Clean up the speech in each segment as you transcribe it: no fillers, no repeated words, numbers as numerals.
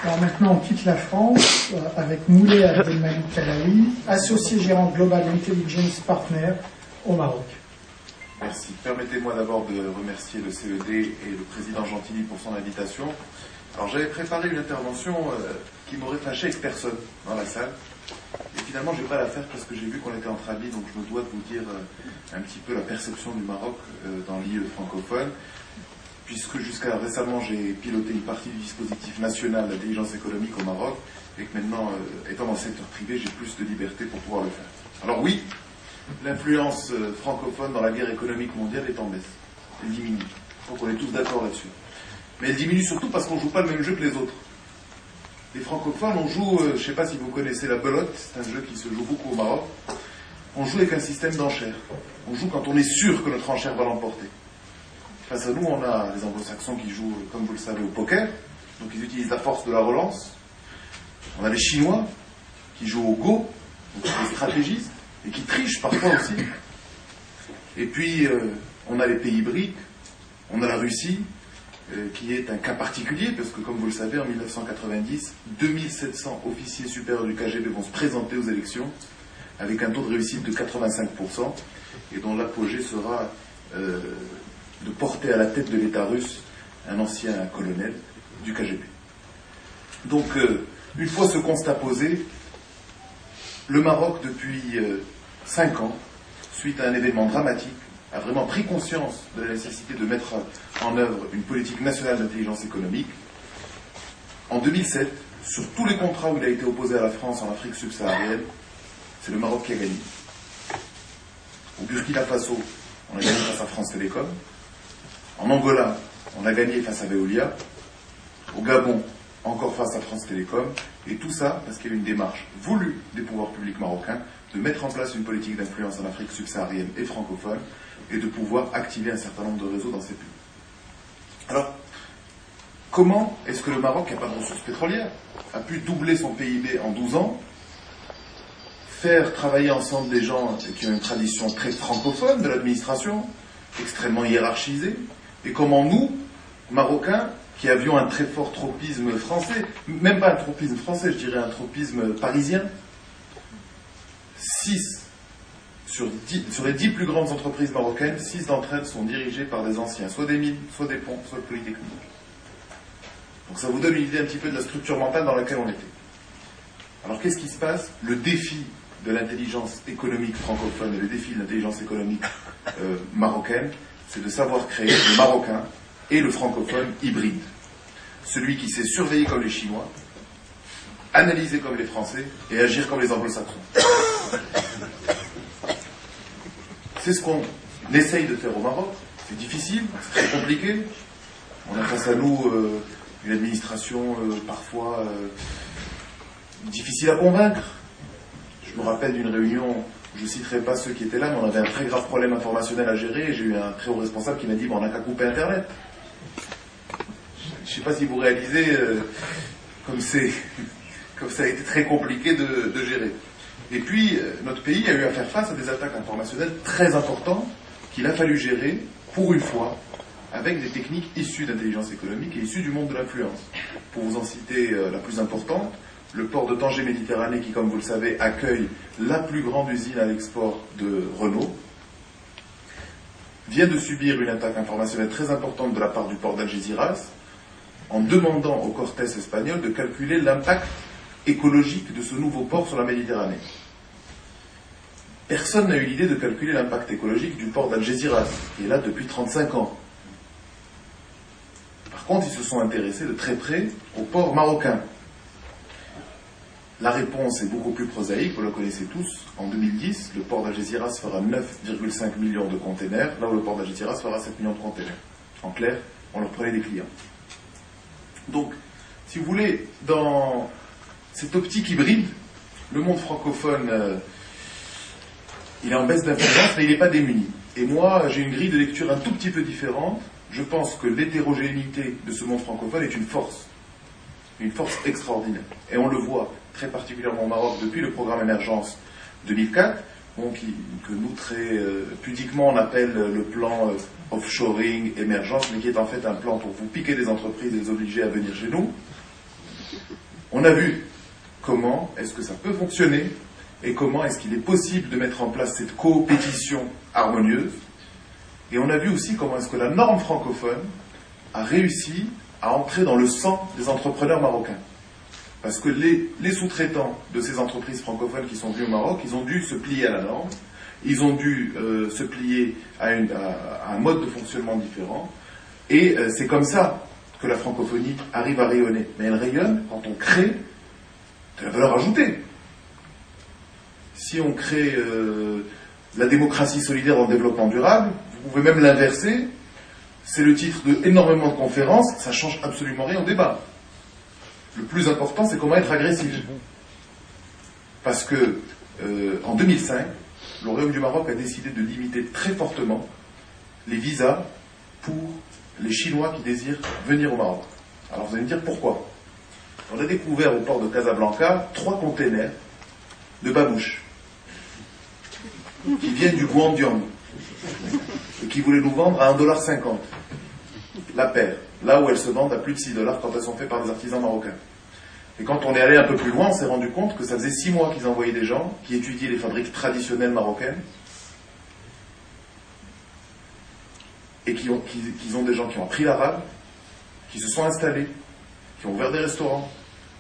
Alors maintenant, on quitte la France avec Moulay Abdelmalik Kalaoui, associé gérant Global Intelligence Partner au Maroc. Merci. Permettez-moi d'abord de remercier le CED et le président Gentilly pour son invitation. Alors j'avais préparé une intervention qui m'aurait fâché avec personne dans la salle. Et finalement, je ne vais pas la faire parce que j'ai vu qu'on était entre amis, donc je me dois de vous dire un petit peu la perception du Maroc dans l'île francophone. Puisque jusqu'à récemment, j'ai piloté une partie du dispositif national d'intelligence économique au Maroc, et que maintenant, étant dans le secteur privé, j'ai plus de liberté pour pouvoir le faire. Alors oui, l'influence francophone dans la guerre économique mondiale est en baisse. Elle diminue. Je crois qu'on est tous d'accord là-dessus. Mais elle diminue surtout parce qu'on ne joue pas le même jeu que les autres. Les francophones, on joue, je ne sais pas si vous connaissez la belote, c'est un jeu qui se joue beaucoup au Maroc. On joue avec un système d'enchères. On joue quand on est sûr que notre enchère va l'emporter. Face à nous, on a les anglo-saxons qui jouent, comme vous le savez, au poker. Donc ils utilisent la force de la relance. On a les Chinois qui jouent au Go, donc les stratégistes, et qui trichent parfois aussi. Et puis, on a les pays BRIC, on a la Russie, qui est un cas particulier, parce que comme vous le savez, en 1990, 2700 officiers supérieurs du KGB vont se présenter aux élections, avec un taux de réussite de 85%, et dont l'apogée sera de porter à la tête de l'État russe un ancien colonel du KGB. Donc, une fois ce constat posé, le Maroc, depuis 5 ans, suite à un événement dramatique, a vraiment pris conscience de la nécessité de mettre en œuvre une politique nationale d'intelligence économique. En 2007, sur tous les contrats où il a été opposé à la France en Afrique subsaharienne, c'est le Maroc qui a gagné. Au Burkina Faso, on a gagné face à France Télécom. En Angola, on a gagné face à Veolia. Au Gabon, encore face à France Télécom. Et tout ça parce qu'il y a eu une démarche voulue des pouvoirs publics marocains de mettre en place une politique d'influence en Afrique subsaharienne et francophone et de pouvoir activer un certain nombre de réseaux dans ces pays. Alors, comment est-ce que le Maroc, qui n'a pas de ressources pétrolières, a pu doubler son PIB en 12 ans, faire travailler ensemble des gens qui ont une tradition très francophone de l'administration, extrêmement hiérarchisée, et comment nous, Marocains, qui avions un très fort tropisme français, même pas un tropisme français, je dirais un tropisme parisien, 6 sur les 10 plus grandes entreprises marocaines, 6 d'entre elles sont dirigées par des anciens, soit des mines, soit des ponts, soit le Polytechnique. Donc ça vous donne une idée un petit peu de la structure mentale dans laquelle on était. Alors qu'est-ce qui se passe? Le défi de l'intelligence économique francophone et le défi de l'intelligence économique marocaine, c'est de savoir créer le marocain et le francophone hybride. Celui qui sait surveiller comme les Chinois, analyser comme les Français et agir comme les Anglo-Saxons. C'est ce qu'on essaye de faire au Maroc. C'est difficile, c'est très compliqué. On a face à nous une administration parfois difficile à convaincre. Je me rappelle d'une réunion, je ne citerai pas ceux qui étaient là, mais on avait un très grave problème informationnel à gérer et j'ai eu un très haut responsable qui m'a dit on n'a qu'à couper Internet. Je ne sais pas si vous réalisez comme ça a été très compliqué de gérer. Et puis, notre pays a eu à faire face à des attaques informationnelles très importantes qu'il a fallu gérer, pour une fois, avec des techniques issues d'intelligence économique et issues du monde de l'influence. Pour vous en citer la plus importante, le port de Tanger-Méditerranée, qui, comme vous le savez, accueille la plus grande usine à l'export de Renault, vient de subir une attaque informationnelle très importante de la part du port d'Algeciras, en demandant au Cortés espagnol de calculer l'impact écologique de ce nouveau port sur la Méditerranée. Personne n'a eu l'idée de calculer l'impact écologique du port d'Algeciras, qui est là depuis 35 ans. Par contre, ils se sont intéressés de très près au port marocain. La réponse est beaucoup plus prosaïque, vous la connaissez tous. En 2010, le port d'Algeciras fera 9,5 millions de containers, là où le port d'Algeciras fera 7 millions de containers. En clair, on leur prenait des clients. Donc, si vous voulez, dans cette optique hybride, le monde francophone il est en baisse d'influence, mais il n'est pas démuni. Et moi, j'ai une grille de lecture un tout petit peu différente. Je pense que l'hétérogénéité de ce monde francophone est une force extraordinaire. Et on le voit très particulièrement au Maroc depuis le programme Émergence 2004, que nous très pudiquement on appelle le plan offshoring, émergence, mais qui est en fait un plan pour vous piquer des entreprises et les obliger à venir chez nous. On a vu comment est-ce que ça peut fonctionner et comment est-ce qu'il est possible de mettre en place cette coopétition harmonieuse. Et on a vu aussi comment est-ce que la norme francophone a réussi à entrer dans le sang des entrepreneurs marocains. Parce que les sous-traitants de ces entreprises francophones qui sont venus au Maroc, ils ont dû se plier à la norme, ils ont dû se plier à un mode de fonctionnement différent, et c'est comme ça que la francophonie arrive à rayonner. Mais elle rayonne quand on crée de la valeur ajoutée. Si on crée la démocratie solidaire en développement durable, vous pouvez même l'inverser, c'est le titre d'énormément de conférences, ça ne change absolument rien au débat. Le plus important, c'est comment être agressif. Parce que, en 2005, le Royaume du Maroc a décidé de limiter très fortement les visas pour les Chinois qui désirent venir au Maroc. Alors vous allez me dire pourquoi. On a découvert au port de Casablanca 3 containers de babouches qui viennent du Guangdiang et qui voulaient nous vendre à 1,50$ la paire, là où elles se vendent à plus de 6$ quand elles sont faites par des artisans marocains. Et quand on est allé un peu plus loin, on s'est rendu compte que ça faisait 6 mois qu'ils envoyaient des gens qui étudiaient les fabriques traditionnelles marocaines et qu'ils ont des gens qui ont appris l'arabe, qui se sont installés, qui ont ouvert des restaurants,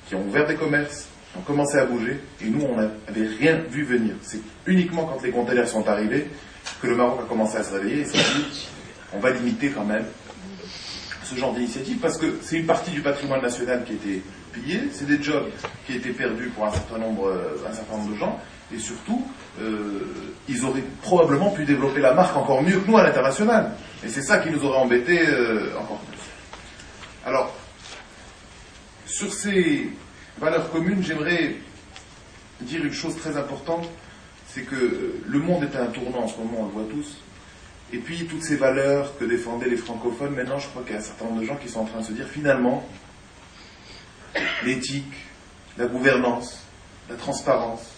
qui ont ouvert des commerces, qui ont commencé à bouger, et nous, on n'avait rien vu venir. C'est uniquement quand les containers sont arrivés que le Maroc a commencé à se réveiller et s'est dit, on va limiter quand même ce genre d'initiative, parce que c'est une partie du patrimoine national qui a été pillée, c'est des jobs qui étaient perdus pour un certain nombre de gens, et surtout, ils auraient probablement pu développer la marque encore mieux que nous à l'international. Et c'est ça qui nous aurait embêtés encore plus. Alors, sur ces valeurs communes, j'aimerais dire une chose très importante, c'est que le monde est à un tournant en ce moment, on le voit tous. Et puis, toutes ces valeurs que défendaient les francophones, maintenant, je crois qu'il y a un certain nombre de gens qui sont en train de se dire, finalement, l'éthique, la gouvernance, la transparence,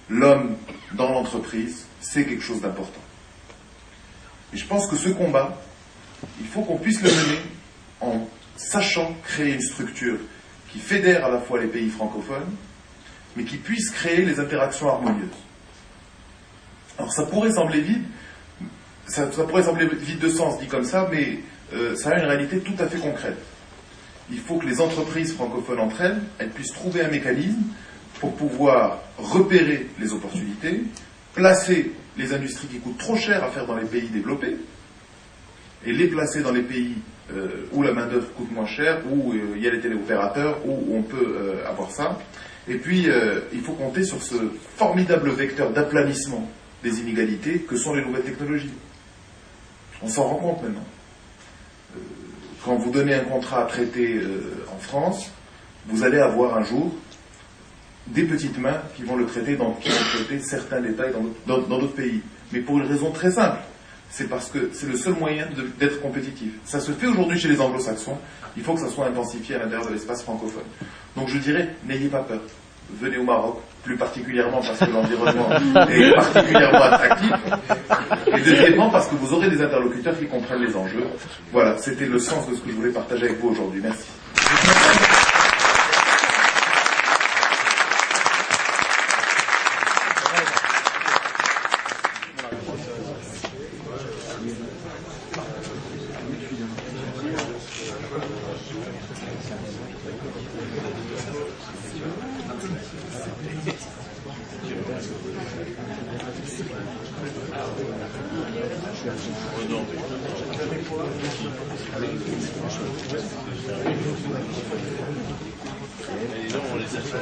l'homme dans l'entreprise, c'est quelque chose d'important. Et je pense que ce combat, il faut qu'on puisse le mener en sachant créer une structure qui fédère à la fois les pays francophones, mais qui puisse créer les interactions harmonieuses. Alors ça pourrait sembler vide, ça pourrait sembler vide de sens dit comme ça, mais ça a une réalité tout à fait concrète. Il faut que les entreprises francophones entre elles, elles puissent trouver un mécanisme pour pouvoir repérer les opportunités, placer les industries qui coûtent trop cher à faire dans les pays développés, et les placer dans les pays où la main-d'œuvre coûte moins cher, où il y a les téléopérateurs, où on peut avoir ça. Et puis, il faut compter sur ce formidable vecteur d'aplanissement des inégalités que sont les nouvelles technologies. On s'en rend compte maintenant. Quand vous donnez un contrat à traiter en France, vous allez avoir un jour des petites mains qui vont le traiter, qui vont traiter certains détails dans d'autres pays. Mais pour une raison très simple. C'est parce que c'est le seul moyen d'être compétitif. Ça se fait aujourd'hui chez les anglo-saxons, il faut que ça soit intensifié à l'intérieur de l'espace francophone. Donc je dirais, n'ayez pas peur. Venez au Maroc, plus particulièrement parce que l'environnement est particulièrement attractif, et deuxièmement parce que vous aurez des interlocuteurs qui comprennent les enjeux. Voilà, c'était le sens de ce que je voulais partager avec vous aujourd'hui. Merci. Et non, on les a fait.